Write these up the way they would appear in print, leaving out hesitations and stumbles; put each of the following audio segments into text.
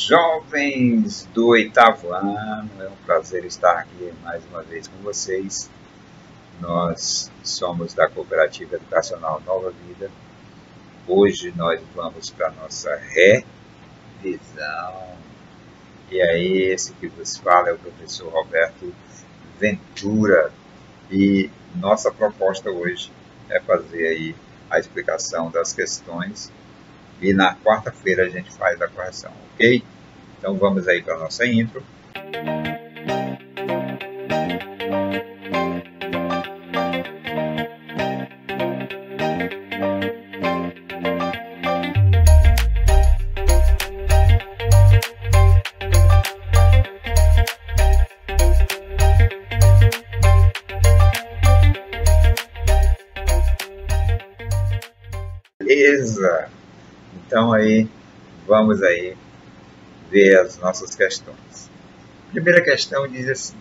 Jovens do 8º ano, é um prazer estar aqui mais uma vez com vocês. Nós somos da Cooperativa Educacional Nova Vida. Hoje nós vamos para a nossa revisão. E aí, esse que vos fala é o professor Roberto Ventura. E nossa proposta hoje é fazer aí a explicação das questões. E na quarta-feira a gente faz a correção, ok? Então vamos aí para a nossa intro. Beleza? Então aí, vamos aí ver as nossas questões. A primeira questão diz assim: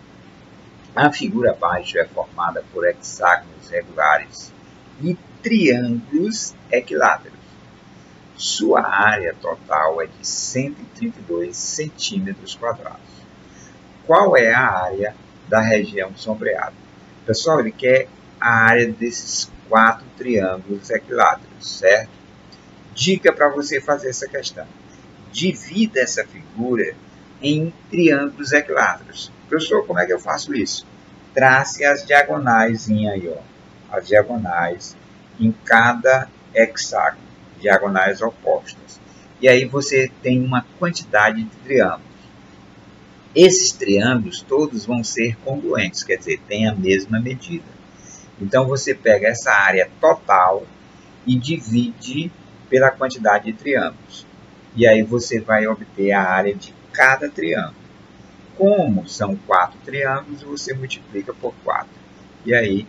a figura abaixo é formada por hexágonos regulares e triângulos equiláteros. Sua área total é de 132 centímetros quadrados. Qual é a área da região sombreada? Pessoal, ele quer a área desses 4 triângulos equiláteros, certo? Dica para você fazer essa questão: divida essa figura em triângulos equiláteros. Professor, como é que eu faço isso? Trace as diagonais aí, ó, as diagonais em cada hexágono, diagonais opostas. E aí você tem uma quantidade de triângulos. Esses triângulos todos vão ser congruentes, quer dizer, tem a mesma medida. Então você pega essa área total e divide pela quantidade de triângulos. E aí você vai obter a área de cada triângulo. Como são 4 triângulos, você multiplica por 4. E aí,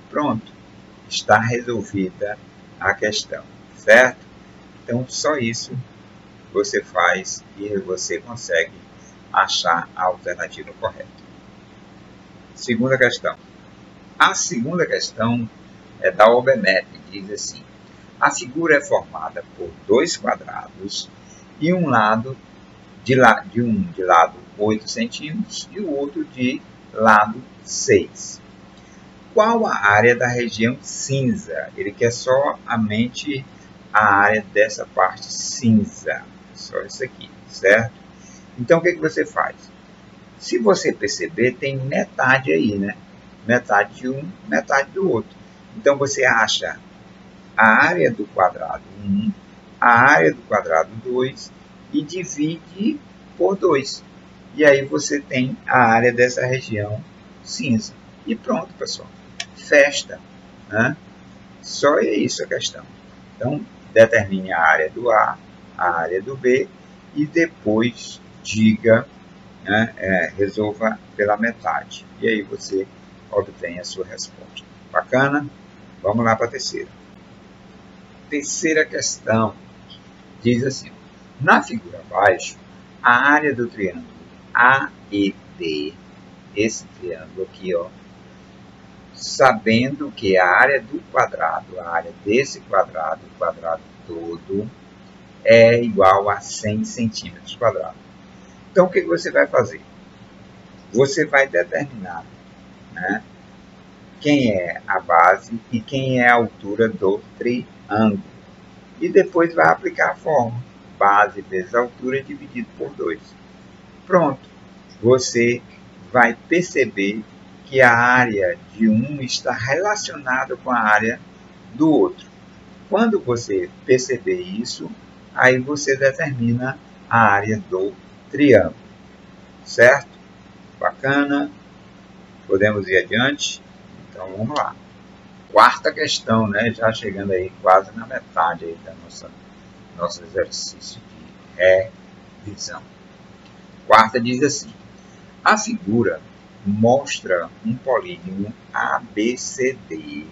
pronto, está resolvida a questão, certo? Então, só isso você faz e você consegue achar a alternativa correta. Segunda questão. A segunda questão é da Obermet, diz assim: a figura é formada por 2 quadrados e um lado de lado 8 centímetros e o outro de lado 6. Qual a área da região cinza? Ele quer somente a área dessa parte cinza, só isso aqui, certo? Então o que você faz? Se você perceber, tem metade aí, né? Metade de um, metade do outro. Então você acha a área do quadrado 1, a área do quadrado 2 e divide por 2. E aí você tem a área dessa região cinza. E pronto, pessoal. Festa, né? Só é isso a questão. Então, determine a área do A, a área do B e depois diga, né, resolva pela metade. E aí você obtém a sua resposta. Bacana? Vamos lá para a terceira. Terceira questão diz assim: na figura abaixo, a área do triângulo AED, esse triângulo aqui, ó, sabendo que a área do quadrado, a área desse quadrado, o quadrado todo, é igual a 100 centímetros quadrados. Então, o que você vai fazer? Você vai determinar, né, quem é a base e quem é a altura do triângulo. E depois vai aplicar a fórmula: base vezes altura dividido por 2. Pronto. Você vai perceber que a área de um está relacionada com a área do outro. Quando você perceber isso, aí você determina a área do triângulo. Certo? Bacana? Podemos ir adiante? Então vamos lá. Quarta questão, né? Já chegando aí quase na metade aí da nosso exercício de revisão. Quarta diz assim: a figura mostra um polígono ABCD,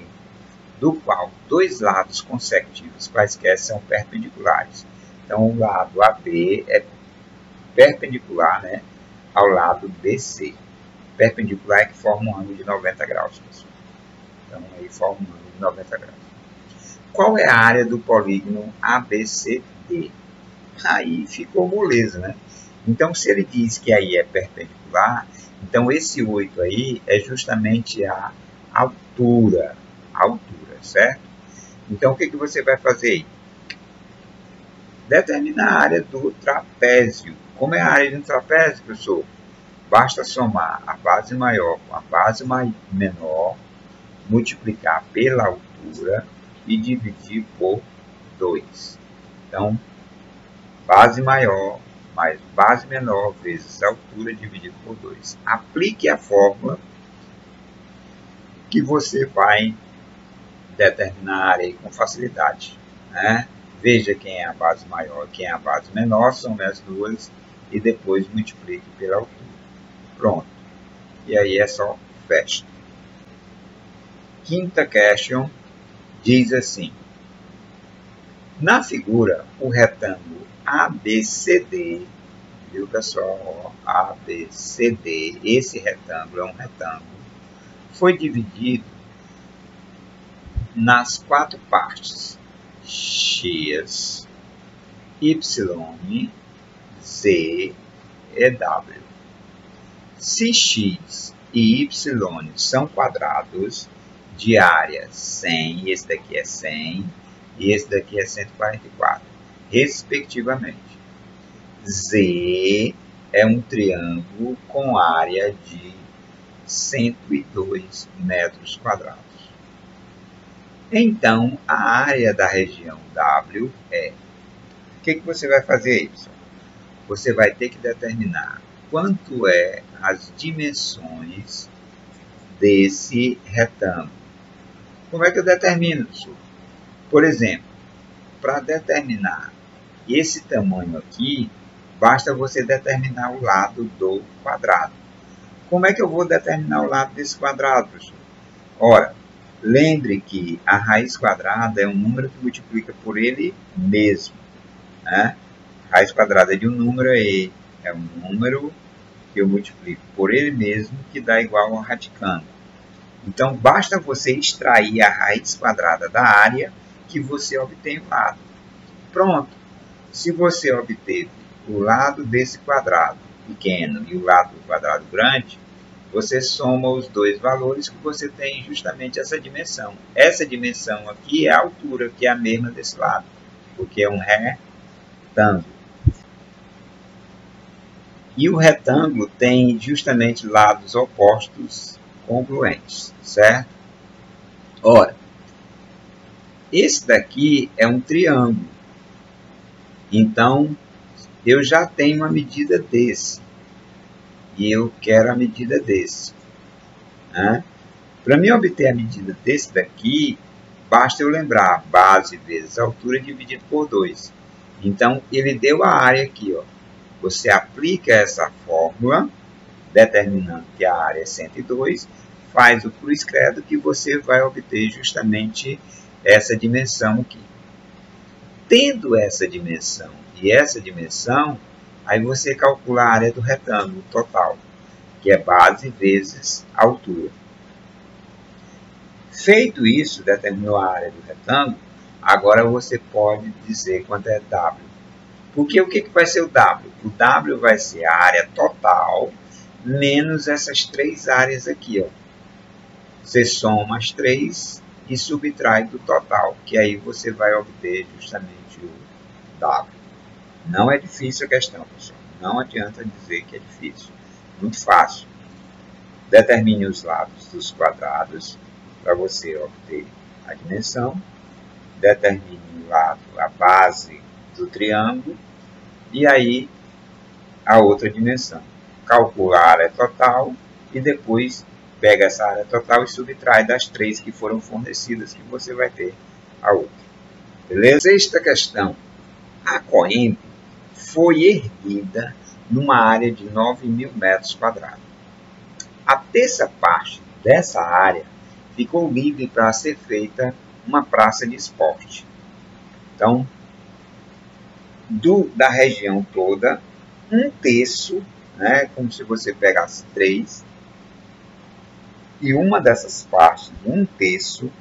do qual 2 lados consecutivos quaisquer são perpendiculares. Então, o lado AB é perpendicular, né, ao lado BC. Perpendicular é que forma um ângulo de 90 graus, pessoal. Então, aí forma um ângulo de 90 graus. Qual é a área do polígono ABCD? aí ficou moleza, né? Então, se ele diz que aí é perpendicular, então esse 8 aí é justamente a altura, certo? Então, o que você vai fazer aí? Determinar a área do trapézio. Como é a área de um trapézio, professor? Basta somar a base maior com a base menor, multiplicar pela altura e dividir por 2. Então, base maior mais base menor vezes altura dividido por 2. Aplique a fórmula que você vai determinar a área aí com facilidade, né? Veja quem é a base maior e quem é a base menor, some as duas e depois multiplique pela altura. Pronto. E aí é só fecha. Quinta question diz assim: na figura, o retângulo ABCD, viu pessoal? ABCD, esse retângulo é um retângulo, foi dividido nas 4 partes: X, Y, Z e W. Se X e Y são quadrados de área 100, esse daqui é 100 e esse daqui é 144, respectivamente. Z é um triângulo com área de 102 metros quadrados. Então, a área da região W é... O que você vai fazer, Y? Você vai ter que determinar quanto é as dimensões desse retângulo. Como é que eu determino isso? Por exemplo, para determinar esse tamanho aqui, basta você determinar o lado do quadrado. Como é que eu vou determinar o lado desse quadrado, professor? Ora, lembre que a raiz quadrada é um número que multiplica por ele mesmo, né? A raiz quadrada de um número é um número que eu multiplico por ele mesmo, que dá igual ao radicando. Então, basta você extrair a raiz quadrada da área que você obtém o lado. Pronto. Se você obteve o lado desse quadrado pequeno e o lado do quadrado grande, você soma os dois valores que você tem justamente essa dimensão. Essa dimensão aqui é a altura, que é a mesma desse lado, porque é um retângulo. E o retângulo tem justamente lados opostos congruentes, certo? Ora, esse daqui é um triângulo. Então, eu já tenho uma medida desse. E eu quero a medida desse. Né? Para mim obter a medida desse daqui, basta eu lembrar base vezes altura dividido por 2. Então, ele deu a área aqui. Ó. Você aplica essa fórmula, determinando que a área é 102, faz o cruz credo que você vai obter justamente essa dimensão aqui. Tendo essa dimensão e essa dimensão, aí você calcula a área do retângulo total, que é base vezes altura. Feito isso, determinou a área do retângulo, agora você pode dizer quanto é W. Porque o que vai ser o W? O W vai ser a área total menos essas 3 áreas aqui. Ó. Você soma as 3 e subtrai do total, que aí você vai obter justamente o W. Não é difícil a questão, pessoal. Não adianta dizer que é difícil. Muito fácil. Determine os lados dos quadrados para você obter a dimensão. Determine o lado, a base do triângulo. E aí, a outra dimensão. Calcula a área total e depois pega essa área total e subtrai das 3 que foram fornecidas, que você vai ter a outra. Beleza? Sexta questão. A Coembe foi erguida numa área de 9.000 metros quadrados. A terça parte dessa área ficou livre para ser feita uma praça de esporte. Então, da região toda, 1/3, né, como se você pegasse 3, e uma dessas partes, 1/3,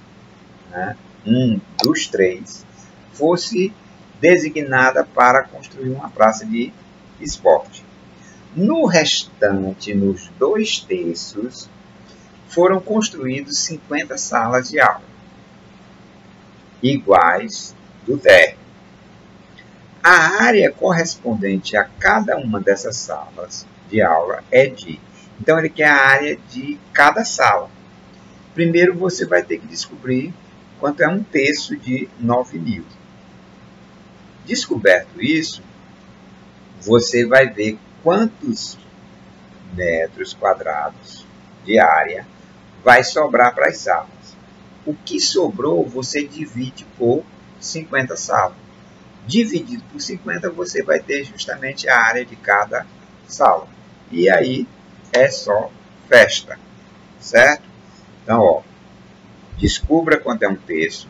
né, 1 dos 3, fosse designada para construir uma praça de esporte. No restante, nos 2/3, foram construídos 50 salas de aula, iguais do térreo. A área correspondente a cada uma dessas salas de aula é de... Então, ele quer a área de cada sala. Primeiro, você vai ter que descobrir quanto é 1/3 de 9.000. Descoberto isso, você vai ver quantos metros quadrados de área vai sobrar para as salas. O que sobrou, você divide por 50 salas. Dividido por 50, você vai ter justamente a área de cada sala. E aí é só festa, certo? Então, ó, descubra quanto é 1/3.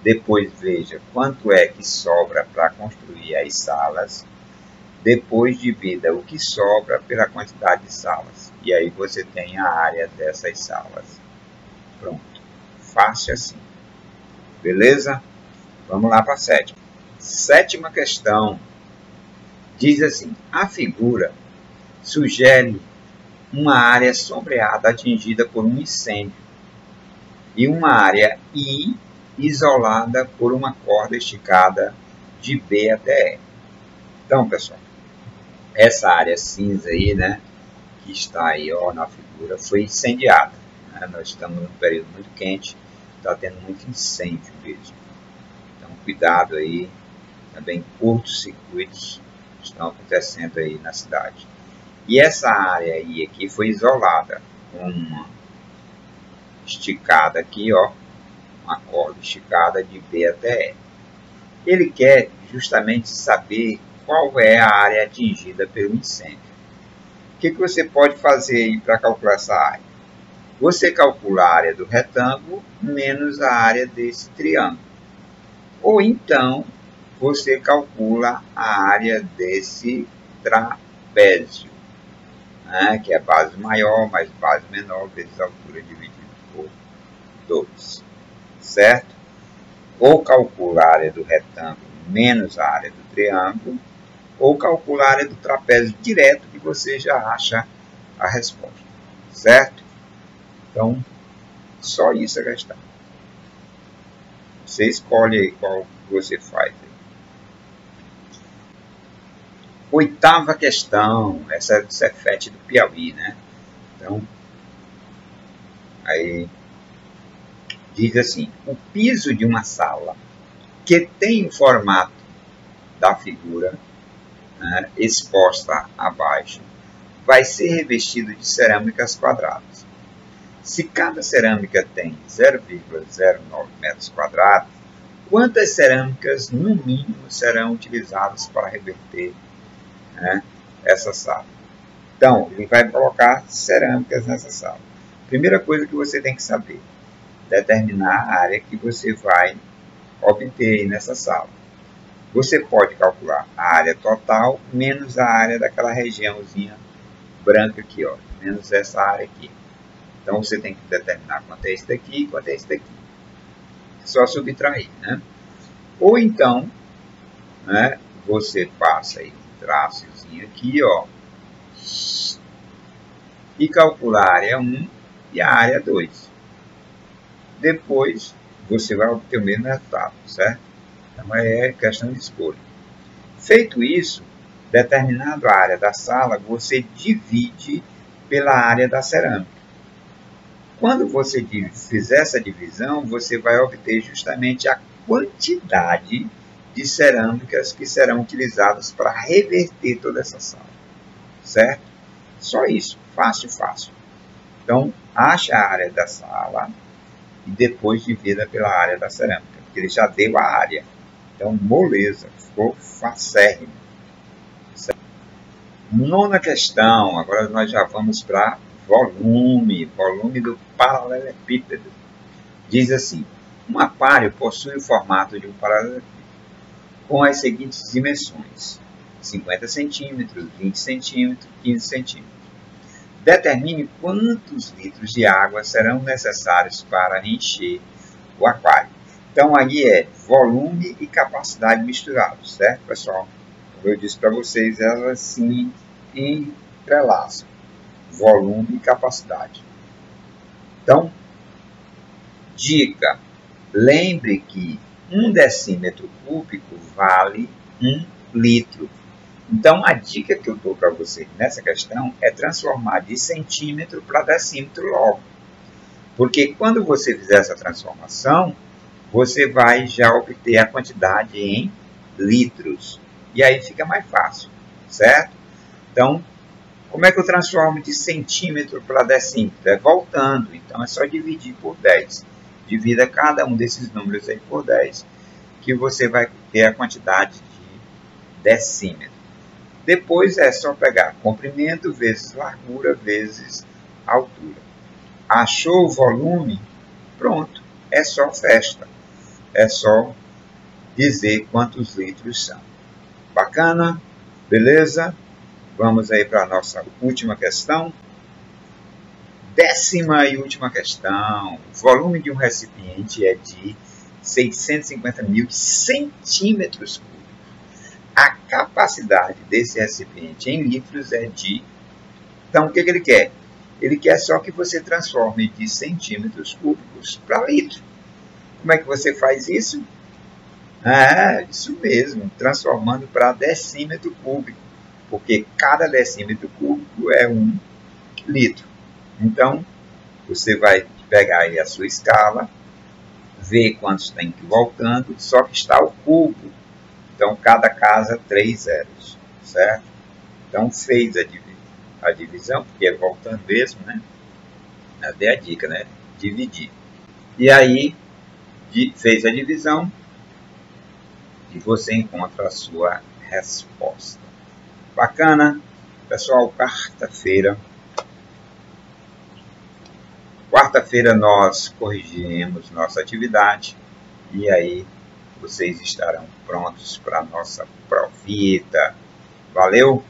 Depois veja quanto é que sobra para construir as salas. Depois divida o que sobra pela quantidade de salas. E aí você tem a área dessas salas. Pronto. Fácil assim. Beleza? Vamos lá para a sétima. Sétima questão. Diz assim: a figura sugere uma área sombreada atingida por um incêndio e uma área I isolada por uma corda esticada de B até E. Então, pessoal, essa área cinza aí, né, que está aí, ó, na figura, foi incendiada. Né? Nós estamos num período muito quente, está tendo muito incêndio mesmo. Então, cuidado aí, também curtos-circuitos estão acontecendo aí na cidade. E essa área aí aqui foi isolada com uma esticada aqui, ó, uma corda esticada de B até E. Ele quer justamente saber qual é a área atingida pelo incêndio. O que você pode fazer aí para calcular essa área? Você calcula a área do retângulo menos a área desse triângulo. Ou então, você calcula a área desse trapézio, né, que é base maior mais base menor vezes a altura dividido por 2. Certo? Ou calcula a área do retângulo menos a área do triângulo, ou calcula a área do trapézio direto, que você já acha a resposta. Certo? Então, só isso a questão. Você escolhe aí qual você faz. Oitava questão, essa é do Cefet do Piauí, né? Então, aí diz assim: o piso de uma sala que tem o formato da figura, né, exposta abaixo, vai ser revestido de cerâmicas quadradas. Se cada cerâmica tem 0,09 metros quadrados, quantas cerâmicas, no mínimo, serão utilizadas para reverter, né, essa sala? Então, ele vai colocar cerâmicas nessa sala. Primeira coisa que você tem que saber: determinar a área que você vai obter nessa sala. Você pode calcular a área total menos a área daquela regiãozinha branca aqui, ó, menos essa área aqui. Então, você tem que determinar quanto é isso daqui e quanto é isso daqui. Só subtrair, né? Ou então, né, você passa aí um traçozinho aqui, ó, e calcula a área 1 e a área 2. Depois, você vai obter o mesmo resultado, certo? Então, é questão de escolha. Feito isso, determinado a área da sala, você divide pela área da cerâmica. Quando você fizer essa divisão, você vai obter justamente a quantidade de cerâmicas que serão utilizadas para reverter toda essa sala. Certo? Só isso. Fácil, fácil. Então, acha a área da sala e depois divida pela área da cerâmica, porque ele já deu a área. Então, moleza. Ficou facérrimo. Certo? Nona questão. Agora nós já vamos para volume do paralelepípedo. Diz assim: um aquário possui o formato de um paralelepípedo com as seguintes dimensões: 50 centímetros, 20 centímetros, 15 centímetros. Determine quantos litros de água serão necessários para encher o aquário. Então, aí é volume e capacidade misturados, certo, pessoal? Como eu disse para vocês, elas se entrelaçam. Volume e capacidade. Então, dica. Lembre que 1 decímetro cúbico vale 1 litro. Então, a dica que eu dou para vocês nessa questão é transformar de centímetro para decímetro logo. Porque quando você fizer essa transformação, você vai já obter a quantidade em litros. E aí fica mais fácil, certo? Então, como é que eu transformo de centímetro para decímetro? É voltando. Então, é só dividir por 10. Divida cada um desses números aí por 10, que você vai ter a quantidade de decímetro. Depois é só pegar comprimento vezes largura vezes altura. Achou o volume? Pronto. É só festa. É só dizer quantos litros são. Bacana? Beleza? Vamos aí para a nossa última questão. 10ª e última questão. O volume de um recipiente é de 650 mil centímetros cúbicos. A capacidade desse recipiente em litros é de... Então, o que ele quer? Ele quer só que você transforme de centímetros cúbicos para litro. Como é que você faz isso? Isso mesmo, transformando para decímetro cúbico, porque cada decímetro cúbico é 1 litro. Então, você vai pegar aí a sua escala, ver quantos tem que ir voltando, só que está o cubo. Então, cada casa 3 zeros, certo? Então, fez a divisão, porque é voltando mesmo, né? Dei a dica, né? Dividir. E aí, fez a divisão e você encontra a sua resposta. Bacana? Pessoal, Quarta-feira nós corrigiremos nossa atividade e aí vocês estarão prontos para a nossa provita. Valeu,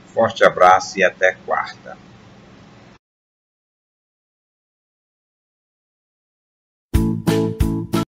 forte abraço e até quarta.